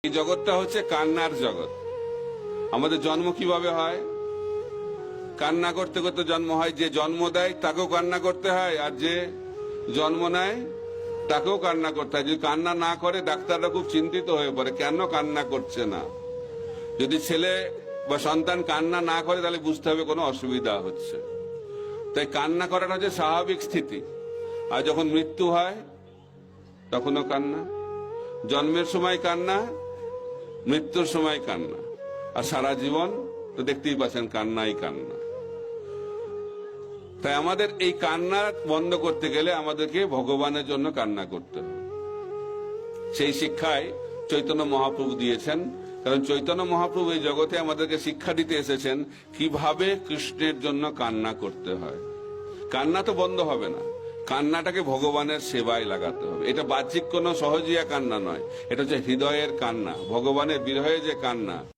এই জগৎটা হচ্ছে কান্নার জগৎ। আমাদের জন্ম কিভাবে হয়? কান্না করতে করতে জন্ম হয়। যে জন্ম দেয় তাকেও কান্না করতে হয়, আর যে জন্ম নেয় তাকেও কান্না করতে হয়। যদি কান্না না করে ডাক্তাররা খুব চিন্তিত হয়ে পড়ে, কেন কান্না করছে না। যদি ছেলে বা সন্তান কান্না না করে তাহলে বুঝতে হবে কোনো অসুবিধা হচ্ছে। তাই কান্না করাটা হচ্ছে স্বাভাবিক স্থিতি। আর যখন মৃত্যু হয় তখনও কান্না। জন্মের সময় কান্না, মৃত্যুর সময় কান্না, আর সারা জীবন তো দেখতেই পাচ্ছেন কান্নাই কান্না। তাই আমাদের এই কান্না বন্ধ করতে গেলে আমাদেরকে ভগবানের জন্য কান্না করতে হবে। সেই শিক্ষায় চৈতন্য মহাপ্রভু দিয়েছেন। কারণ চৈতন্য মহাপ্রভু এই জগতে আমাদেরকে শিক্ষা দিতে এসেছেন কিভাবে কৃষ্ণের জন্য কান্না করতে হয়। কান্না তো বন্ধ হবে না, কান্নাটাকে ভগবানের সেবায় লাগাতে হবে। এটা বাহ্যিক কোনো সহজিয়া কান্না নয়, এটা হচ্ছে হৃদয়ের কান্না, ভগবানের বিরহে যে কান্না।